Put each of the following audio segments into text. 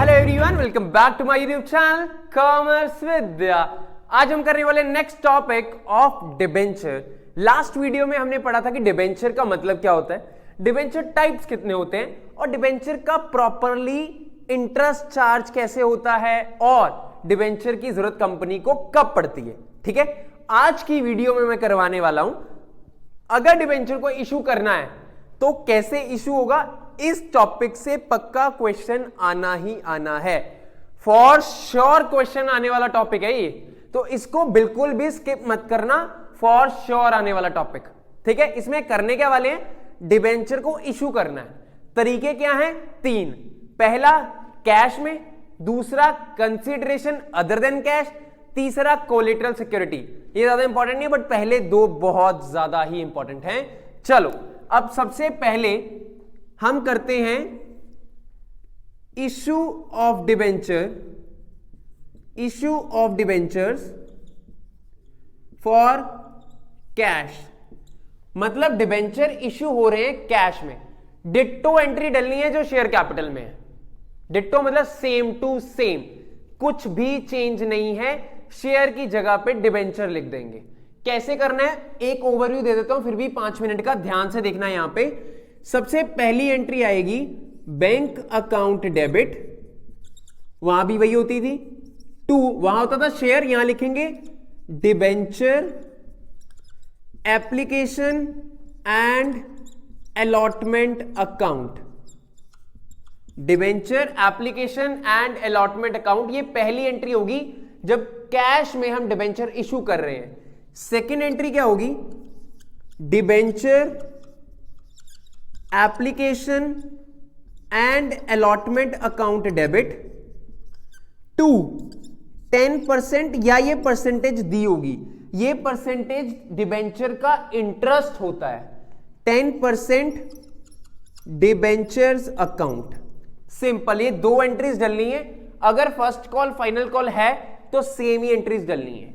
Hello everyone, welcome back to my YouTube channel commerce Vidya. आज हम करने वाले next topic of debenture. Last video में हमने पढ़ा था कि डिबेंचर का मतलब क्या होता है, डिबेंचर टाइप्स कितने होते हैं और डिबेंचर का प्रॉपरली इंटरेस्ट चार्ज कैसे होता है और डिबेंचर की जरूरत कंपनी को कब पड़ती है। ठीक है, आज की वीडियो में मैं करवाने वाला हूं अगर डिबेंचर को इशू करना है तो कैसे इशू होगा। इस टॉपिक से पक्का क्वेश्चन आना ही आना है, फॉर श्योर क्वेश्चन आने वाला टॉपिक है ये, तो इसको बिल्कुल भी स्किप मत करना, फॉर श्योर आने वाला टॉपिक। ठीक है, इसमें करने क्या वाले हैं, डिबेंचर को इशू करना है। तरीके क्या हैं, तीन। पहला कैश में, दूसरा कंसीडरेशन अदर देन कैश, तीसरा कोलेटरल सिक्योरिटी। ये ज्यादा इंपॉर्टेंट नहीं बट पहले दो बहुत ज्यादा ही इंपॉर्टेंट हैं। चलो अब सबसे पहले हम करते हैं issue of debenture, issue of debentures for cash. मतलब डिबेंचर इशू हो रहे हैं कैश में, डिट्टो एंट्री डलनी है जो शेयर कैपिटल में है। डिट्टो मतलब सेम टू सेम, कुछ भी चेंज नहीं है, शेयर की जगह पे डिबेंचर लिख देंगे। कैसे करना है एक ओवरव्यू दे देता हूं, फिर भी 5 मिनट का ध्यान से देखना है। यहां पे सबसे पहली एंट्री आएगी बैंक अकाउंट डेबिट, वहां भी वही होती थी। 2 वहां होता था शेयर, यहां लिखेंगे debenture application and allotment account. Debenture application and allotment account, ये पहली एंट्री होगी जब कैश में हम डिबेंचर इशू कर रहे हैं। सेकेंड एंट्री क्या होगी, debenture application and allotment account debit. 2 10% या ये परसेंटेज दी होगी, ये परसेंटेज डिबेंचर का इंटरेस्ट होता है, 10% डिबेंचर्स अकाउंट। सिंपल, ये 2 एंट्रीज डलनी है। अगर फर्स्ट कॉल फाइनल कॉल है तो सेम ही एंट्रीज डलनी है,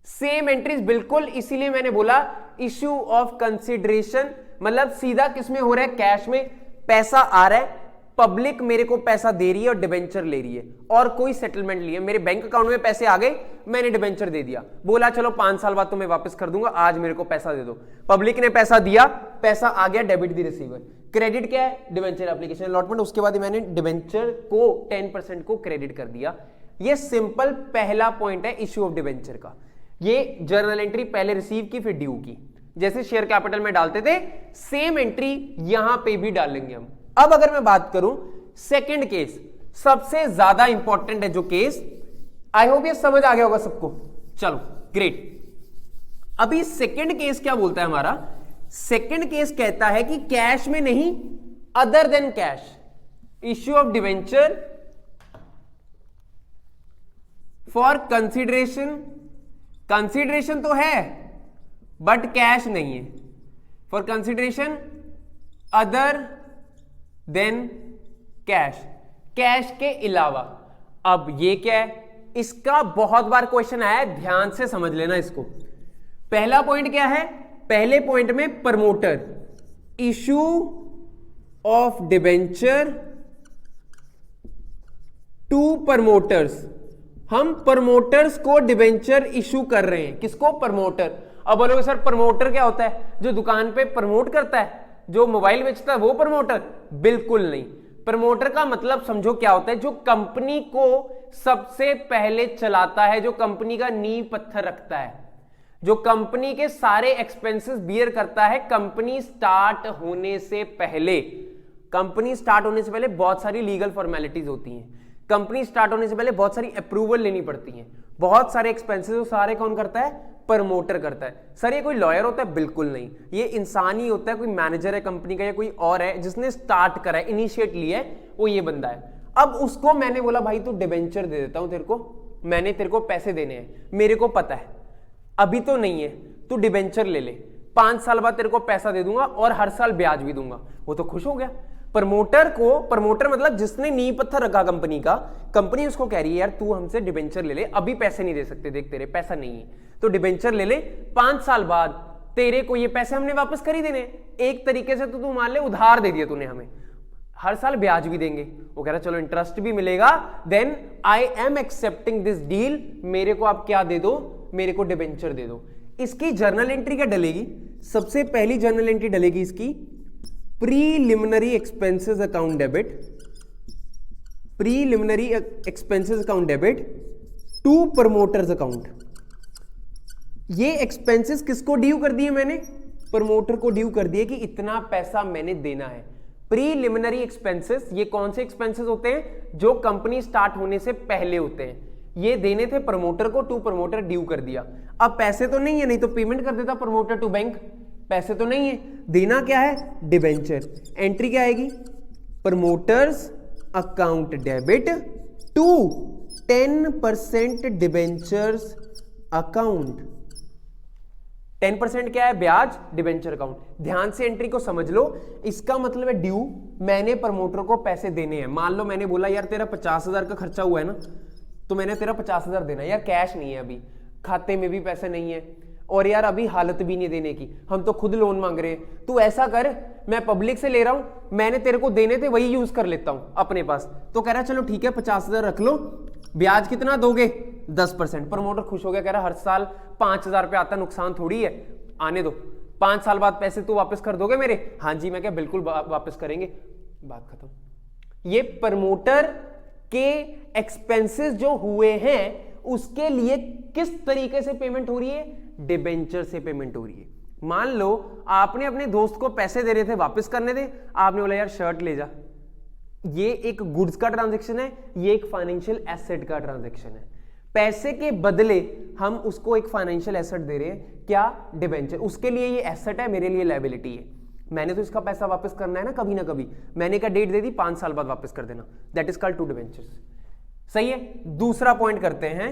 सेम एंट्रीज बिल्कुल। इसीलिए मैंने बोला इश्यू ऑफ कंसिडरेशन, मतलब सीधा किसमें हो रहा है, कैश में पैसा आ रहा है, पब्लिक मेरे को पैसा दे रही है और डिबेंचर ले रही है, और कोई सेटलमेंट नहीं है। मेरे बैंक अकाउंट में पैसे आ गए, मैंने डिबेंचर दे दिया, बोला चलो 5 साल बाद तुम्हें वापस कर दूंगा, आज मेरे को पैसा दे दो। पब्लिक ने पैसा दिया, पैसा आ गया, डेबिट दी रिसीवर। क्रेडिट क्या है, डिबेंचर एप्लीकेशन अलॉटमेंट, उसके बाद मैंने डिबेंचर को 10% को क्रेडिट कर दिया। ये सिंपल पहला पॉइंट है इश्यू ऑफ डिबेंचर का। ये जर्नल एंट्री पहले रिसीव की फिर ड्यू की, जैसे शेयर कैपिटल में डालते थे सेम एंट्री यहां पे भी डालेंगे हम। अब अगर मैं बात करूं सेकंड केस, सबसे ज्यादा इंपॉर्टेंट है जो केस, आई होप ये समझ आ गया होगा सबको। चलो ग्रेट। अभी सेकंड केस क्या बोलता है हमारा, सेकंड केस कहता है कि कैश में नहीं, other than cash, issue of debenture for consideration. Consideration तो है बट कैश नहीं है, for consideration other than cash, cash के अलावा। अब ये क्या है, इसका बहुत बार क्वेश्चन आया है, ध्यान से समझ लेना इसको। पहला पॉइंट क्या है, पहले पॉइंट में promoter, issue of debenture to promoters. हम प्रमोटर्स को डिबेंचर इशू कर रहे हैं, किसको, प्रमोटर। अब बोलोगे सर प्रमोटर क्या होता है, जो दुकान पे प्रमोट करता है, जो मोबाइल बेचता है वो प्रमोटर? बिल्कुल नहीं। प्रमोटर का मतलब समझो क्या होता है, जो कंपनी को सबसे पहले चलाता है, जो कंपनी का नींव पत्थर रखता है, जो कंपनी के सारे एक्सपेंसेस बियर करता है। कंपनी स्टार्ट होने से पहले, कंपनी स्टार्ट होने से पहले बहुत सारी लीगल फॉर्मेलिटीज होती हैं, कंपनी स्टार्ट होने से पहले बहुत सारी अप्रूवल लेनी पड़ती है, बहुत सारे एक्सपेंसेस, वो सारे कौन करता है, प्रमोटर करता है। सर ये कोई लॉयर होता है? बिल्कुल नहीं, ये इंसान ही होता है, कोई मैनेजर है कंपनी का या कोई और है जिसने स्टार्ट करा है, इनिशिएट लिया है, वो ये बंदा है। अब उसको मैंने बोला भाई तू डिबेंचर दे देता हूं तेरे को, मैंने तेरे को पैसे देने हैं, मेरे को पता है अभी तो नहीं है, तू डिबेंचर ले ले, 5 साल बाद तेरे को पैसा दे दूंगा और हर साल ब्याज भी दूंगा। वो तो खुश हो गया। प्रमोटर को, प्रमोटर मतलब जिसने नींव पत्थर रखा कंपनी का, कंपनी उसको कह रही है यार तू हमसे डिबेंचर ले ले, अभी पैसे नहीं दे सकते, देख तेरे पैसा नहीं है तो डिबेंचर ले ले, 5 साल बाद तेरे को ये पैसे हमने वापस कर ही देने। एक तरीके से तो तू मान ले उधार दे दिया तूने हमें, हर साल ब्याज भी देंगे। वो कह रहा चलो इंटरेस्ट भी मिलेगा, then I am accepting this deal, मेरे को आप क्या दे दो, मेरे को डिबेंचर दे दो। इसकी जर्नल एंट्री क्या डलेगी, सबसे पहली जर्नल एंट्री डलेगी इसकी preliminary expenses account debit, preliminary expenses account debit to promoters account. ये एक्सपेंसेस किसको ड्यू कर दिए मैंने, प्रमोटर को ड्यू कर दिए कि इतना पैसा मैंने देना है। प्रीलिमिनरी एक्सपेंसेस, ये कौन से एक्सपेंसेस होते हैं, जो कंपनी स्टार्ट होने से पहले होते हैं, ये देने थे प्रमोटर को, टू प्रमोटर ड्यू कर दिया। अब पैसे तो नहीं है, नहीं तो पेमेंट कर देता प्रमोटर टू बैंक, पैसे तो नहीं है, देना क्या है, डिबेंचर। एंट्री क्या आएगी, promoters account debit to 10% debentures account. 10% क्या है, ब्याज, डिबेंचर अकाउंट। ध्यान से एंट्री को समझ लो, इसका मतलब है ड्यू, मैंने प्रमोटर को पैसे देने हैं। मान लो मैंने बोला यार तेरा 50,000 का खर्चा हुआ है ना, तो मैंने तेरा 50,000 देना है। यार कैश नहीं है, अभी खाते में भी पैसे नहीं है, और यार अभी हालत भी नहीं देने की, हम तो खुद लोन मांग रहे हैं। तू ऐसा कर, मैं पब्लिक से ले रहा हूं, मैंने तेरे को देने थे वही यूज कर लेता हूं अपने पास। तो कह रहा चलो ठीक है 50,000 रख लो, ब्याज कितना दोगे, 10%। प्रमोटर खुश हो गया, कह रहा हर साल 5,000 रुपये आता, नुकसान थोड़ी है, आने दो, 5 साल बाद पैसे तू वापस कर दोगे मेरे। हाँ जी, मैं क्या बिल्कुल वापस करेंगे, बात खत्म। ये प्रमोटर के एक्सपेंसेस जो हुए हैं उसके लिए किस तरीके से पेमेंट हो रही है, डिबेंचर से पेमेंट हो रही है। मान लो आपने अपने दोस्त को पैसे दे रहे थे, वापस करने थे, आपने बोला यार शर्ट ले जा, ये एक गुड्स का ट्रांजैक्शन है, ये एक फाइनेंशियल एसेट का ट्रांजैक्शन है। पैसे के बदले हम उसको एक फाइनेंशियल एसेट दे रहे हैं, क्या, डिबेंचर। उसके लिए ये एसेट है, मेरे लिए लायबिलिटी है, मैंने तो इसका पैसा वापस करना है ना कभी ना कभी, मैंने क्या डेट दे दी, 5 साल बाद वापस कर देना, that is called to debentures. सही है। दूसरा पॉइंट करते हैं,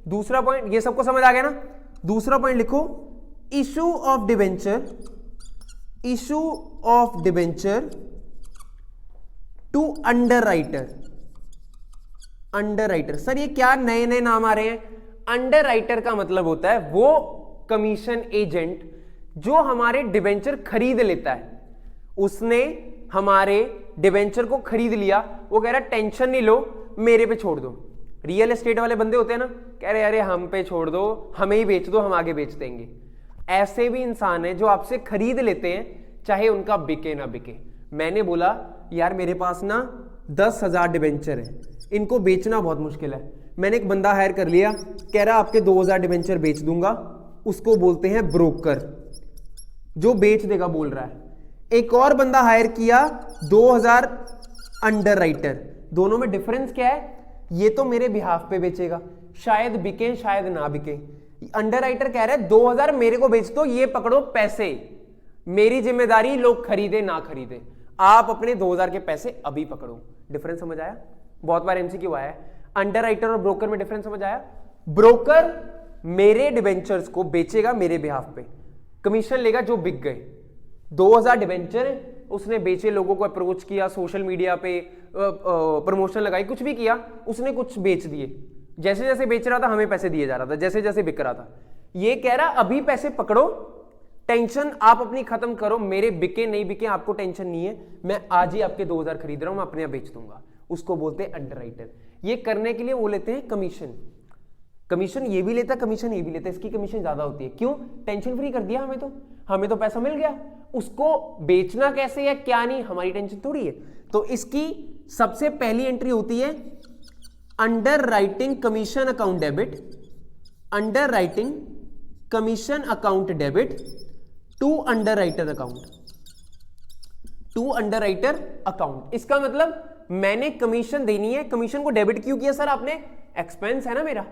दूसरा पॉइंट, ये सबको समझ आ गया ना। दूसरा पॉइंट लिखो, issue of debenture, issue of debenture to underwriter. Underwriter, sir ये क्या नए नए नाम आ रहे हैं। अंडरराइटर का मतलब होता है वो कमीशन एजेंट जो हमारे डिबेंचर खरीद लेता है। उसने हमारे डिबेंचर को खरीद लिया, वो कह रहा है टेंशन नहीं लो, मेरे पे छोड़ दो। रियल एस्टेट वाले बंदे होते हैं ना, कह रहे अरे हम पे छोड़ दो, हमें ही बेच दो, हम आगे बेच देंगे। ऐसे भी इंसान है जो आपसे खरीद लेते हैं, चाहे उनका बिके ना बिके। मैंने बोला यार मेरे पास ना 10,000 डिबेंचर है, इनको बेचना बहुत मुश्किल है। मैंने एक बंदा हायर कर लिया, कह रहा आपके 2,000 डिबेंचर बेच दूंगा, उसको बोलते हैं ब्रोकर, जो बेच देगा बोल रहा है। एक और बंदा हायर किया 2,000 अंडरराइटर। दोनों में डिफरेंस क्या है, ये तो मेरे बिहाफ पे बेचेगा, शायद बिके शायद ना बिके। अंडरराइटर कह रहा है 2,000 मेरे को बेच दो, ये पकड़ो पैसे, मेरी जिम्मेदारी, लोग खरीदे ना खरीदे, आप अपने 2,000 के पैसे अभी पकड़ो। डिफरेंस समझ आया, बहुत बार एमसीक्यू आया है। अंडरराइटर और ब्रोकर में डिफरेंस समझ आया। ब्रोकर मेरे डिबेंचर्स को बेचेगा मेरे बिहाफ पे, कमीशन लेगा जो बिक गए। 2,000 डिबेंचर उसने बेचे, लोगों को अप्रोच किया, सोशल मीडिया पे प्रमोशन लगाई, कुछ भी किया, उसने कुछ बेच दिए। जैसे जैसे बेच रहा था हमें पैसे दिए जा रहा था, जैसे जैसे बिक रहा था। ये कह रहा अभी पैसे पकड़ो, टेंशन आप अपनी खत्म करो, मेरे बिके नहीं बिके आपको टेंशन नहीं है, मैं आज ही आपके 2,000 खरीद रहा हूं, मैं अपने आप बेच दूंगा। उसको बोलते हैं अंडरराइटर। ये करने के लिए वो लेते हैं कमीशन, कमीशन ये भी लेता है, कमीशन ये भी लेता है, इसकी कमीशन ज्यादा होती है। क्यों, टेंशन फ्री कर दिया हमें तो पैसा मिल गया, उसको बेचना कैसे है क्या नहीं हमारी टेंशन थोड़ी है। तो इसकी सबसे पहली एंट्री होती है underwriting commission account debit, underwriting commission account debit to underwriter account, to underwriter account. इसका मतलब मैंने कमीशन देनी है, कमीशन को डेबिट क्यों किया सर आपने, एक्सपेंस है ना मेरा,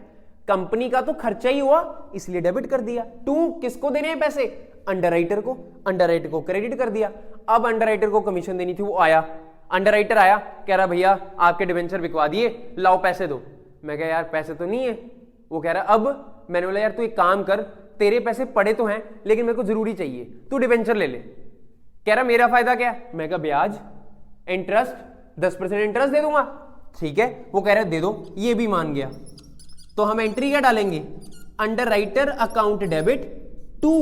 कंपनी का तो खर्चा ही हुआ इसलिए डेबिट कर दिया। टू किसको देने हैं पैसे, अंडरराइटर को, अंडरराइटर को क्रेडिट कर दिया। अब अंडरराइटर को कमीशन देनी थी, वो आया, अंडरराइटर आया, कह रहा भैया आपके डिबेंचर बिकवा दिए, लाओ पैसे दो। मैं कहा यार पैसे तो नहीं है। वो कह रहा अब, मैंने बोला यार तू एक काम कर, तेरे पैसे पड़े तो हैं लेकिन मेरे को जरूरी चाहिए, तू डिबेंचर ले ले। कह रहा मेरा फायदा क्या, मैं कहा ब्याज, इंटरेस्ट, 10% इंटरेस्ट दे दूंगा। ठीक है, वो कह रहा दे दो, ये भी मान गया। तो हम एंट्री क्या डालेंगे, underwriter account debit to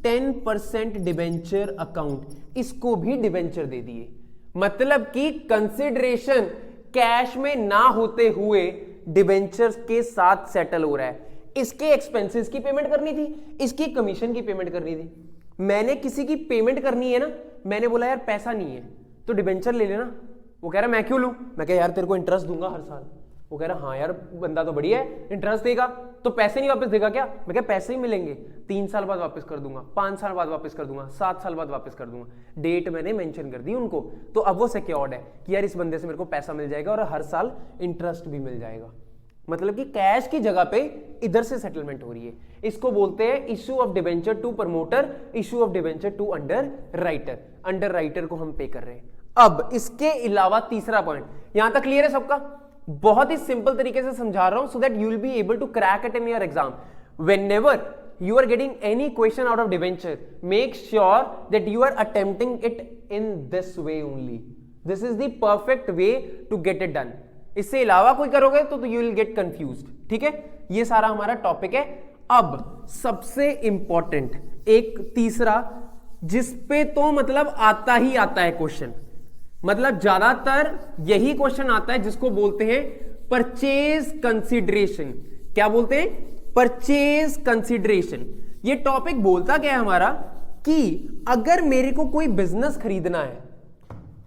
10% debenture account, इसको भी डिबेंचर दे दिए। मतलब कि कंसिडरेशन कैश में ना होते हुए डिबेंचर्स के साथ सेटल हो रहा है। इसके एक्सपेंसेस की पेमेंट करनी थी, इसकी कमीशन की पेमेंट करनी थी। मैंने किसी की पेमेंट करनी है ना, मैंने बोला यार पैसा नहीं है तो डिबेंचर ले लेना। वो कह रहा मैं क्यों लूं? मैं कह यार तेरे को इंटरेस्ट दूंगा हर साल। वो कह रहा हाँ यार बंदा तो बढ़िया है, इंटरेस्ट देगा तो पैसे नहीं वापस देगा क्या? मैं कह पैसे ही मिलेंगे, 3 साल बाद वापस कर दूंगा, 5 साल बाद वापस कर दूंगा, 7 साल बाद वापस कर दूंगा। डेट मैंने मेंशन कर दी उनको, तो अब वो सिक्योर्ड है कि यार इस बंदे से मेरे को पैसा मिल जाएगा और हर साल इंटरेस्ट भी मिल जाएगा। मतलब कि कैश की जगह पे इधर से सेटलमेंट हो रही है। इसको बोलते हैं issue of debenture to promoter, issue of debenture to underwriter. Underwriter को हम पे कर रहे हैं। अब इसके अलावा तीसरा पॉइंट, यहां तक क्लियर है सबका? बहुत ही सिंपल तरीके से समझा रहा हूं so that you will be able to crack it in your exam. Whenever you are getting any question out of debenture, make sure that you are attempting it in this way only. This is the perfect way to get it done. इससे अलावा कोई करोगे तो you will get confused. ठीक है, ये सारा हमारा टॉपिक है। अब सबसे इंपॉर्टेंट एक तीसरा, जिस पे तो मतलब आता ही आता है क्वेश्चन, मतलब ज्यादातर यही क्वेश्चन आता है, जिसको बोलते हैं परचेज कंसिडरेशन। क्या बोलते हैं? Purchase consideration. ये टॉपिक बोलता क्या है हमारा कि अगर मेरे को कोई बिजनेस खरीदना है।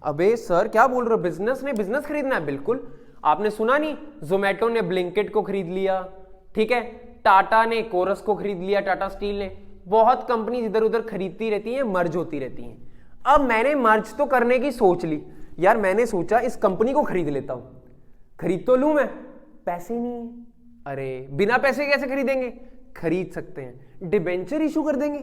अबे सर क्या बोल रहे हो, बिजनेस ने बिजनेस खरीदना है? बिल्कुल, आपने सुना नहीं, जोमेटो ने ब्लिंकिट को खरीद लिया, ठीक है, टाटा ने कोरस को खरीद लिया, टाटा स्टील ने, बहुत कंपनी इधर उधर खरीदती रहती हैं, मर्ज होती रहती हैं। अब मैंने मर्ज तो करने की सोच ली, यार मैंने सोचा इस कंपनी को खरीद लेता हूं, खरीद तो लूं मैं, पैसे नहीं है। अरे बिना पैसे कैसे खरीदेंगे? खरीद सकते हैं, डिबेंचर इशू कर देंगे।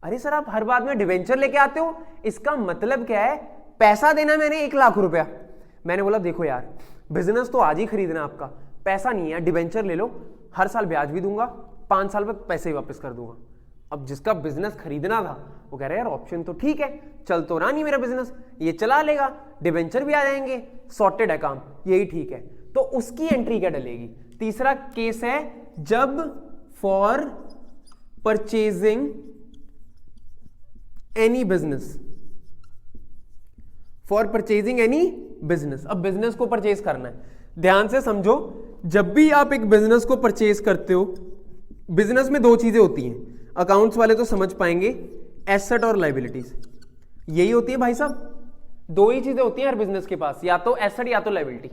अरे सर आप हर बात में डिबेंचर लेके आते हो, इसका मतलब क्या है? पैसा देना मैंने 1 लाख रुपया। मैंने बोला देखो यार बिजनेस तो आज ही खरीदना आपका, पैसा नहीं है, डिबेंचर ले लो, हर साल ब्याज भी दूंगा, 5 साल बाद पैसे ही वापस कर दूंगा। अब जिसका बिजनेस खरीदना था वो कह रहा है यार ऑप्शन तो ठीक है, चल तो रहा नहीं मेरा बिजनेस, ये चला लेगा, डिबेंचर भी आ जाएंगे, सॉर्टेड है काम, यही ठीक है। तो उसकी एंट्री क्या डलेगी? तीसरा केस है जब for purchasing any business, for purchasing any business. अब बिजनेस को परचेज करना है, ध्यान से समझो, जब भी आप एक बिजनेस को परचेज करते हो, बिजनेस में 2 चीजें होती हैं, अकाउंट्स वाले तो समझ पाएंगे, एसेट और लाइबिलिटीज। यही होती है भाई साहब, 2 ही चीजें होती हैं हर बिजनेस के पास, या तो एसेट या तो लाइबिलिटी।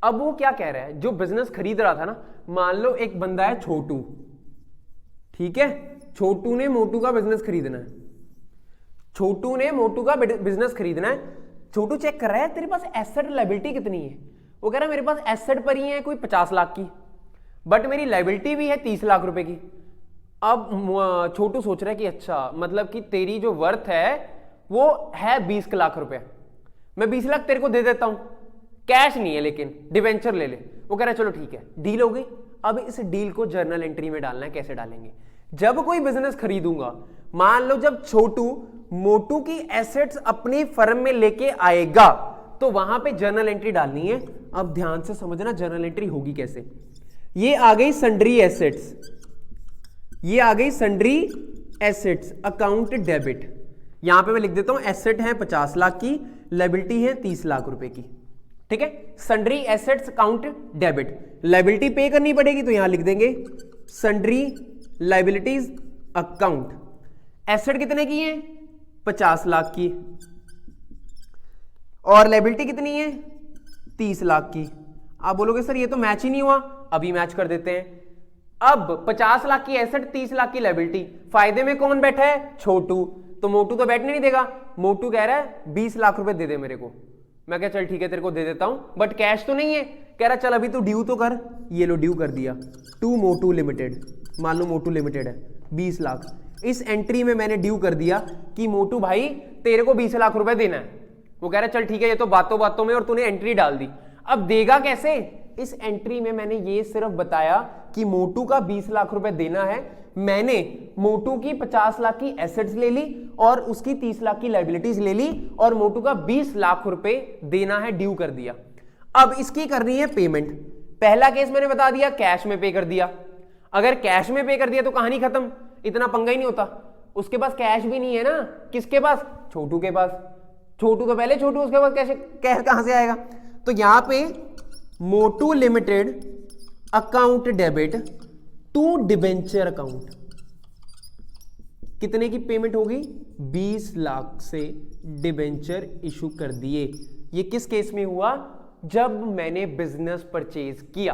अब वो क्या कह रहा है, जो बिजनेस खरीद रहा था ना, मान लो एक बंदा है छोटू, ठीक है, छोटू ने मोटू का बिजनेस खरीदना है, छोटू ने मोटू का बिजनेस खरीदना है। छोटू चेक कर रहा है तेरे पास एसेट लाइबिलिटी कितनी है, वो कह रहा है मेरे पास एसेट पर ही है कोई 50 लाख की, बट मेरी लाइबिलिटी भी है 30 लाख रुपए की। अब छोटू सोच रहा है कि अच्छा मतलब कि तेरी जो वर्थ है वो है 20 लाख रुपए, मैं 20 लाख तेरे को दे देता हूं, कैश नहीं है लेकिन डिबेंचर ले ले। वो कह रहा है चलो ठीक है, डील हो गई। अब इस डील को जर्नल एंट्री में डालना है। कैसे डालेंगे? जब कोई बिजनेस खरीदूंगा, मान लो जब छोटू मोटू की एसेट्स अपनी फर्म में लेके आएगा तो वहां पे जर्नल एंट्री डालनी है। अब ध्यान से समझना जर्नल एंट्री होगी कैसे। ये आ गई सन्ड्री एसेट्स, ये आ गई सन्ड्री एसेट्स अकाउंट डेबिट। यहां पे मैं लिख देता हूं एसेट है 50 लाख की, लायबिलिटी है 30 लाख रुपए की, ठीक है। Sundry assets account debit, liability पे करनी पड़ेगी तो यहां लिख देंगे सन्ड्री लायबिलिटीज अकाउंट। एसेट कितने की है? 50 लाख की, और लायबिलिटी कितनी है? 30 लाख की। आप बोलोगे सर ये तो मैच ही नहीं हुआ, अभी मैच कर देते हैं। अब 50 लाख की एसेट, 30 लाख की लायबिलिटी, फायदे में कौन बैठा है? छोटू। तो मोटू तो बैठने नहीं देगा, मोटू कह रहा है 20 लाख रुपए दे दे मेरे को। मैं कह चल ठीक है तेरे को दे देता हूं, बट कैश तो नहीं है। कह रहा चल अभी तू ड्यू तो कर, ये लो ड्यू कर दिया टू मोटू लिमिटेड। मान लो मोटू लिमिटेड है 20 लाख, इस एंट्री में मैंने ड्यू कर दिया कि मोटू भाई तेरे को 20 लाख रुपए देना है। वो कह रहा चल ठीक है, ये तो बातों बातों में, और तूने एंट्री डाल दी। अब देगा कैसे? इस एंट्री में मैंने ये सिर्फ बताया कि मोटू का 20 लाख रुपए देना है, मैंने मोटू की 50 लाख की एसेट्स ले ली और उसकी 30 लाख की लायबिलिटीज ले ली, और मोटू का 20 लाख रुपए देना है, ड्यू कर दिया। अब इसकी करनी है पेमेंट। पहला केस मैंने बता दिया, कैश में पे कर दिया। अगर कैश में पे कर दिया तो कहानी खत्म, इतना पंगा ही नहीं होता। उसके पास कैश भी नहीं है ना, किसके पास? छोटू के पास। छोटू तो पहले छोटू, उसके बाद कैसे कहां से आएगा? तो यहां पे मोटू limited account debit to debenture account, कितने की पेमेंट होगी? 20 लाख से डिबेंचर इशू कर दिए। ये किस केस में हुआ? जब मैंने बिजनेस परचेज किया।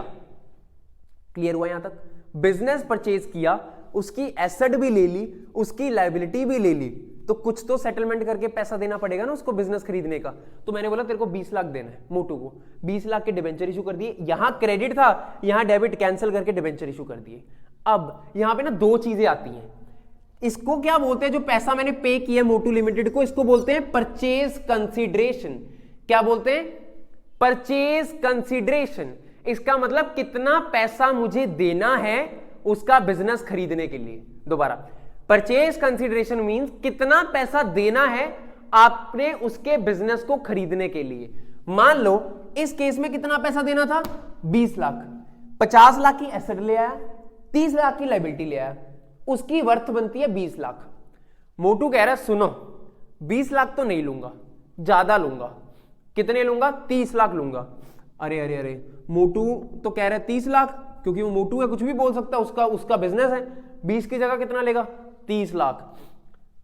क्लियर हुआ यहां तक? बिजनेस परचेज किया, उसकी एसेट भी ले ली, उसकी लायबिलिटी भी ले ली, तो कुछ तो सेटलमेंट करके पैसा देना पड़ेगा ना उसको बिजनेस खरीदने का। तो मैंने बोला तेरे को 20 लाख देना है मोटू को, 20 लाख के डिबेंचर इशू कर दिए। यहां क्रेडिट था, यहां डेबिट, कैंसिल करके डिबेंचर इशू कर दिए। अब यहां पे ना दो चीजें आती हैं। इसको क्या बोलते हैं? जो पैसा मैंने पे किया मोटू लिमिटेड को, इसको बोलते हैं परचेज कंसीडरेशन। क्या बोलते हैं? Purchase consideration. इसका मतलब कितना पैसा मुझे देना है उसका बिजनेस खरीदने के लिए। दोबारा, परचेज कंसीडरेशन मींस कितना पैसा देना है आपने उसके बिजनेस को खरीदने के लिए। मान लो इस केस में कितना पैसा देना था? 20 लाख। 50 लाख की एसेट ले आया, 30 लाख की लायबिलिटी ले आया, उसकी वर्थ बनती है 20 लाख। मोटू कह रहा है सुनो 20 लाख तो नहीं लूंगा, ज्यादा लूंगा। कितने लूंगा? 30 लाख लूंगा। अरे अरे अरे, मोटू तो कह रहा है 30 लाख, क्योंकि वो मोटू है, कुछ भी बोल सकता है, उसका बिजनेस है। 20 की जगह कितना लेगा? 30 लाख।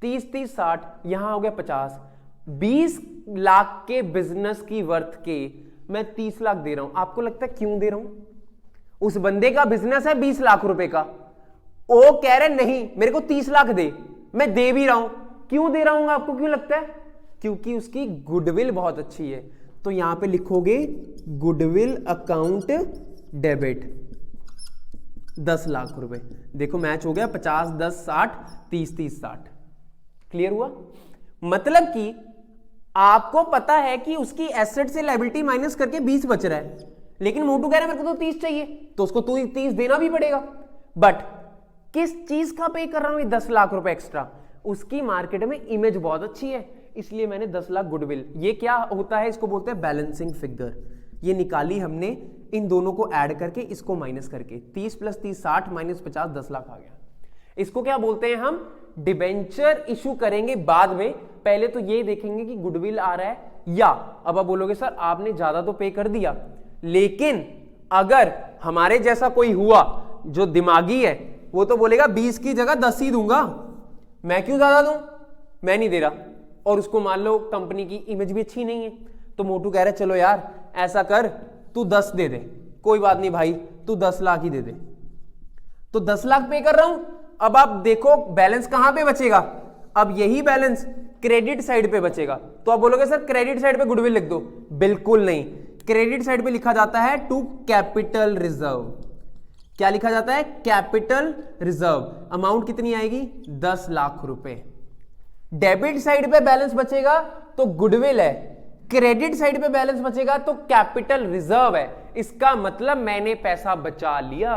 30 30 60, यहां हो गया 50। 20 लाख के बिजनेस की वर्थ के मैं 30 लाख दे रहा हूं। आपको लगता है क्यों दे रहा हूं? उस बंदे का बिजनेस है 20 लाख रुपए का, वो कह रहे नहीं मेरे को 30 लाख दे, मैं दे भी रहा हूं। क्यों दे रहा हूं? आपको क्यों लगता है? क्योंकि उसकी गुडविल बहुत अच्छी है। तो यहां पे लिखोगे गुडविल अकाउंट डेबिट 10 लाख रुपए। देखो मैच हो गया, 50 10 60, 30 30 60। क्लियर हुआ? मतलब कि आपको पता है कि उसकी एसेट से लायबिलिटी माइनस करके 20 बच रहा है, लेकिन मोटू कह रहा है मेरे को तो 30 चाहिए, तो उसको 30 देना भी पड़ेगा। बट किस चीज का पे कर रहा हूं? 10 लाख रुपए एक्स्ट्रा। उसकी मार्केट में इमेज बहुत अच्छी है, इसलिए मैंने 10 लाख गुडविल। ये क्या होता है? इसको बोलते हैं बैलेंसिंग फिगर। ये निकाली हमने इन दोनों को ऐड करके, इसको माइनस करके। 30 + 30 60 - 50 10 लाख आ गया। इसको क्या बोलते हैं? हम डिबेंचर इशू करेंगे बाद में। पहले तो ये देखेंगे कि गुडविल आ रहा है या। अब आप बोलोगे सर आपने ज्यादा तो पे कर दिया, लेकिन अगर हमारे जैसा कोई हुआ जो दिमागी है, वो तो बोलेगा 20 की जगह 10 ही दूंगा, मैं क्यों ज्यादा दूं, मैं नहीं दे रहा। और उसको मान लो कंपनी की इमेज भी अच्छी नहीं है, तो मोटू कह रहा है चलो यार ऐसा कर, तू 10 दे दे, कोई बात नहीं भाई, तू 10 लाख ही दे दे। तो 10 लाख पे कर रहा हूं। अब आप देखो बैलेंस कहां पे बचेगा? अब यही बैलेंस क्रेडिट साइड पे बचेगा। तो आप बोलोगे सर क्रेडिट साइड पे गुडविल लिख दो। बिल्कुल नहीं, क्रेडिट साइड पे लिखा जाता है टू कैपिटल रिजर्व। क्या लिखा जाता है? Capital reserve. अमाउंट कितनी आएगी? 10 लाख रुपए। डेबिट साइड पे बैलेंस बचेगा तो गुडविल है, क्रेडिट साइड पे बैलेंस बचेगा तो कैपिटल रिजर्व है। इसका मतलब मैंने पैसा बचा लिया,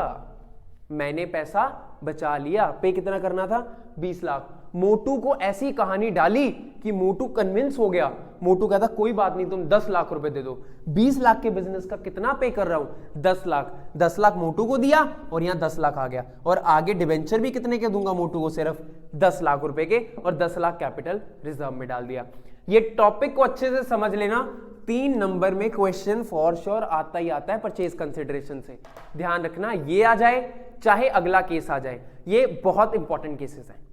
मैंने पैसा बचा लिया। पे कितना करना था? 20 लाख। मोटू को ऐसी कहानी डाली कि मोटू कन्विंस हो गया। मोटू कहता कोई बात नहीं, तुम 10 लाख रुपए दे दो। 20 लाख के बिजनेस का कितना पे कर रहा हूं? 10 लाख। 10 लाख मोटू को दिया और यहां 10 लाख आ गया। और आगे डिबेंचर भी कितने के दूंगा मोटू को? सिर्फ 10 लाख रुपए के, और 10 लाख कैपिटल रिजर्व में डाल दिया। ये टॉपिक को अच्छे से समझ लेना, 3 नंबर में क्वेश्चन फॉर श्योर आता ही आता है परचेज कंसिडरेशन से। ध्यान रखना, ये आ जाए चाहे अगला केस आ जाए, ये बहुत इंपॉर्टेंट केसेस हैं।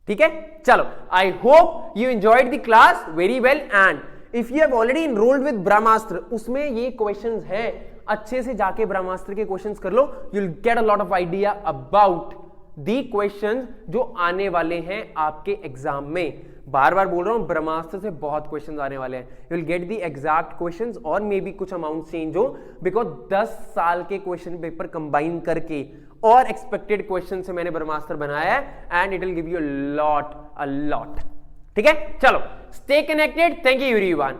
ठीक है, चलो, I hope you enjoyed the class very well. And if you have already enrolled with Brahmastra, उसमें ये क्वेश्चंस हैं, अच्छे से जाके ब्रह्मास्त्र के क्वेश्चंस कर लो। You will get a lot of idea about the questions जो आने वाले हैं आपके एग्जाम में। बार बार बोल रहा हूं, ब्रह्मास्त्र से बहुत क्वेश्चंस आने वाले हैं। You will get the exact questions, और मे बी कुछ अमाउंट चेंज हो, बिकॉज 10 साल के क्वेश्चन पेपर कंबाइन करके और एक्सपेक्टेड क्वेश्चन से मैंने ब्रह्मास्त्र बनाया है, and it will give you a lot. ठीक है, चलो, stay connected. Thank you everyone.